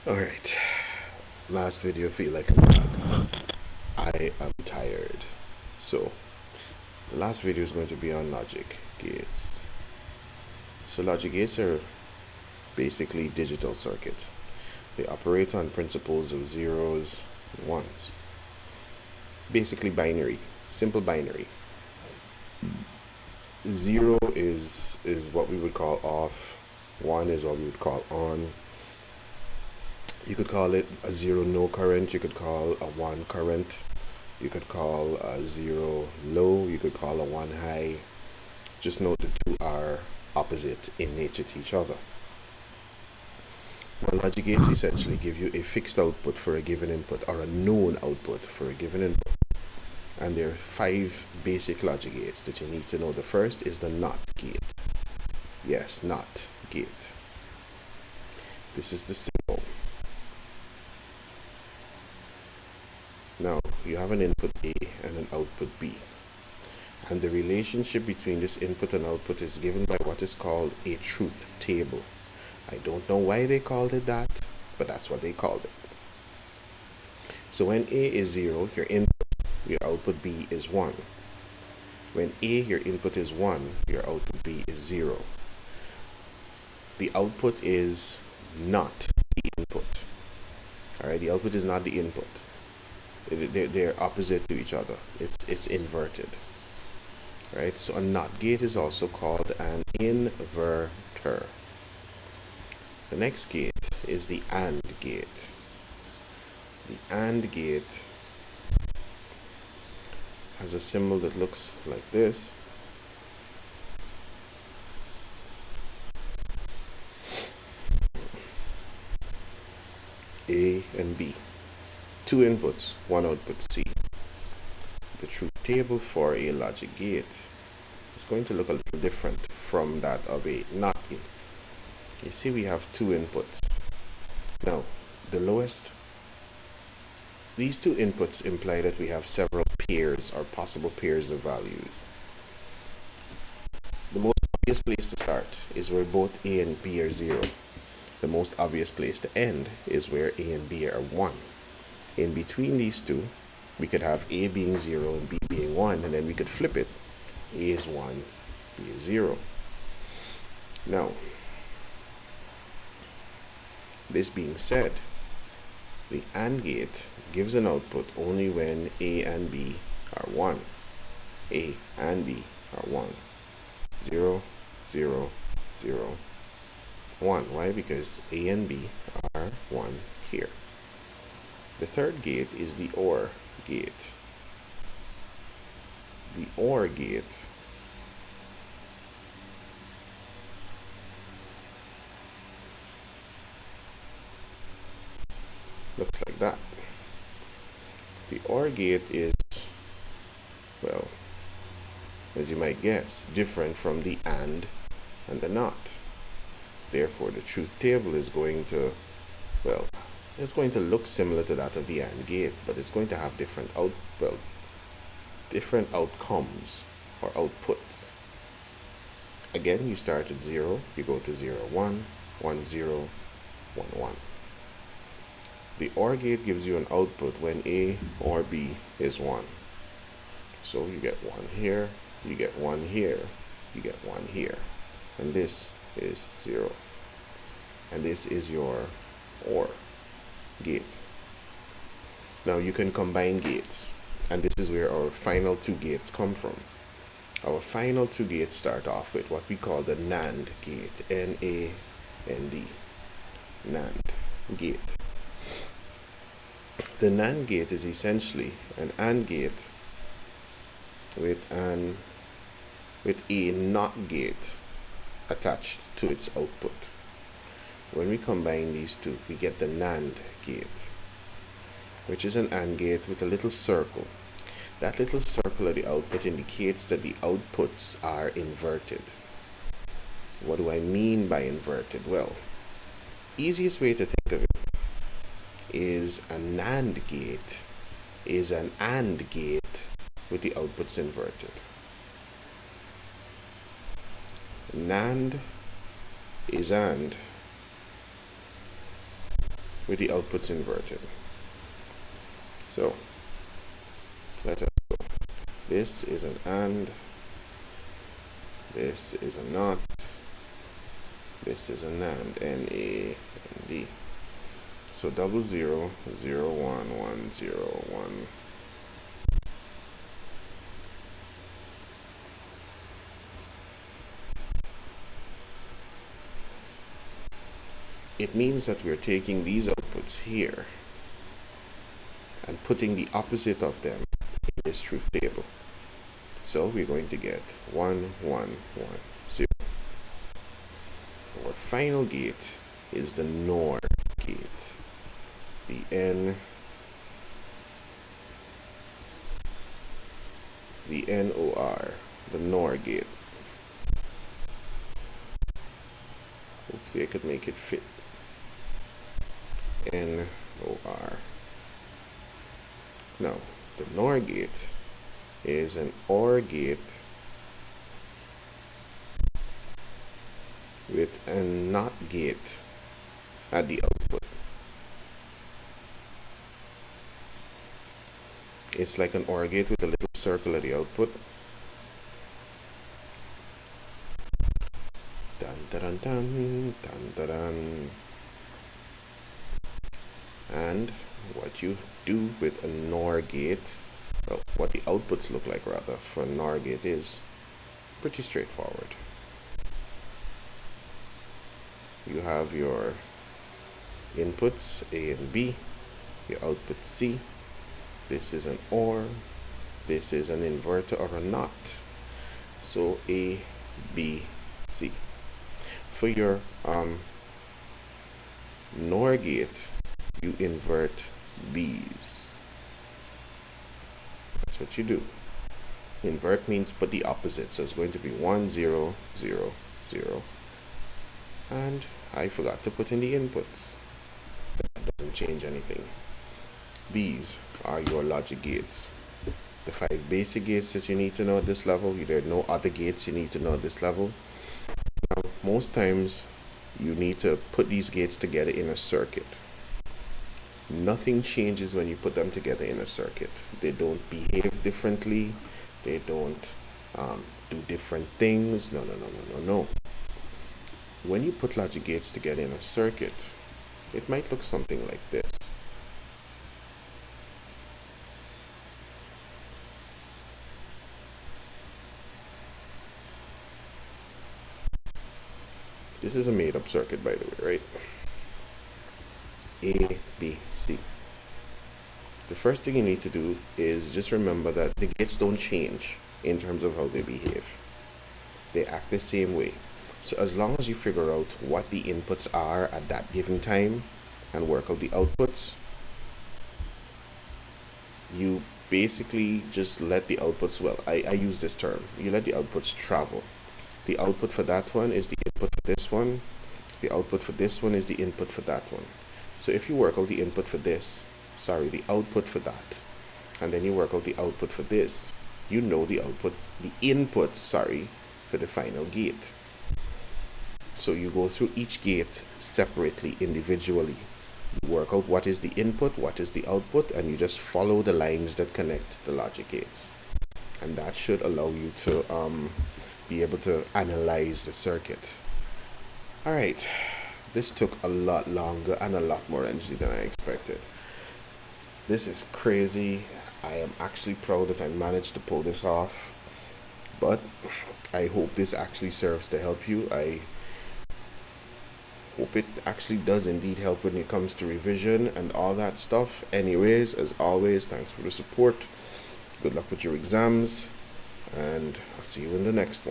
Alright, last video feel like I'm back. I am tired. So, the last video is going to be on logic gates. So logic gates are basically digital circuits. They operate on principles of zeros and ones. Basically binary, simple binary. Zero is what we would call off, one is what we would call on. You could call it a zero no current, you could call a one current, you could call a zero low, you could call a one high. Just note the two are opposite in nature to each other. Now, logic gates essentially give you a fixed output for a given input or a known output for a given input. And there are 5 basic logic gates that you need to know. The first is the NOT gate. Yes, NOT gate. This is the symbol. Now, you have an input A and an output B. And the relationship between this input and output is given by what is called a truth table. I don't know why they called it that, but that's what they called it. So when A is 0, your input, your output B is 1. When A, your input is 1, your output B is 0. The output is not the input. Alright, the output is not the input. They're opposite to each other. It's inverted. Right? So a NOT gate is also called an inverter. The next gate is the AND gate. The AND gate has a symbol that looks like this. A and B. 2 inputs, 1 output C. The truth table for a logic gate is going to look a little different from that of a NOT gate. You see we have 2 inputs. Now, the lowest, these 2 inputs imply that we have several pairs or possible pairs of values. The most obvious place to start is where both A and B are 0. The most obvious place to end is where A and B are 1. In between these two, we could have A being 0 and B being 1, and then we could flip it. A is 1, B is 0. Now, this being said, the AND gate gives an output only when A and B are 1. A and B are 1. 0, 0, 0, 1. Why? Because A and B are 1 here. The third gate is the OR gate. The OR gate looks like that. The OR gate is, well, as you might guess, different from the AND and the NOT. Therefore, the truth table is going to, well, it's going to look similar to that of the AND gate, but it's going to have different different outcomes or outputs. Again, you start at 0, you go to 0, 1, 1, 0, 1, 1. The OR gate gives you an output when A or B is 1. So you get 1 here, you get 1 here, you get 1 here. And this is 0. And this is your OR gate. Now you can combine gates, and this is where our final 2 gates come from. Our final 2 gates start off with what we call the NAND gate, N-A-N-D, NAND gate. The NAND gate is essentially an AND gate with a NOT gate attached to its output. When we combine these two, we get the NAND gate, which is an AND gate with a little circle. That little circle at the output indicates that the outputs are inverted. What do I mean by inverted? Well, easiest way to think of it is a NAND gate is an AND gate with the outputs inverted. NAND is AND, with the outputs inverted. So let us go. This is an AND, this is a NOT, this is a NAND, NA, ND. So 00, 0, 1, 1, 0, 1. It means that we're taking these outputs here and putting the opposite of them in this truth table. So we're going to get 1, 1, 1, 0. Our final gate is the NOR gate. The NOR, the NOR gate. Hopefully I could make it fit. NOR. Now, the NOR gate is an OR gate with a NOT gate at the output. It's like an OR gate with a little circle at the output. Dun dun dun dun dun dun. And what you do with a NOR gate, well, what the outputs look like rather for a NOR gate is pretty straightforward. You have your inputs A and B, your output C. This is an OR, this is an inverter or a NOT. So A, B, C. For your NOR gate, you invert these. That's what you do. Invert means put the opposite. So it's going to be 1, 0, 0, 0. And I forgot to put in the inputs. That doesn't change anything. These are your logic gates. The 5 basic gates that you need to know at this level. There are no other gates you need to know at this level. Now, most times you need to put these gates together in a circuit. Nothing changes when you put them together in a circuit. They don't behave differently. They don't do different things. No. When you put logic gates together in a circuit, it might look something like this. This is a made-up circuit, by the way, right? A, B, C. The first thing you need to do is just remember that the gates don't change in terms of how they behave. They act the same way. So as long as you figure out what the inputs are at that given time and work out the outputs, you basically just let the outputs, well, I use this term, you let the outputs travel. The output for that one is the input for this one. The output for this one is the input for that one. So if you work out the input for this, the output for that, and then you work out the output for this, you know the input for the final gate. So you go through each gate separately, individually. You work out what is the input, what is the output, and you just follow the lines that connect the logic gates. And that should allow you to be able to analyze the circuit. All right, this took a lot longer and a lot more energy than I expected. This is crazy. I am actually proud that I managed to pull this off, but I hope this actually serves to help you. I hope it actually does indeed help when it comes to revision and all that stuff. Anyways, as always, thanks for the support. Good luck with your exams, and I'll see you in the next one.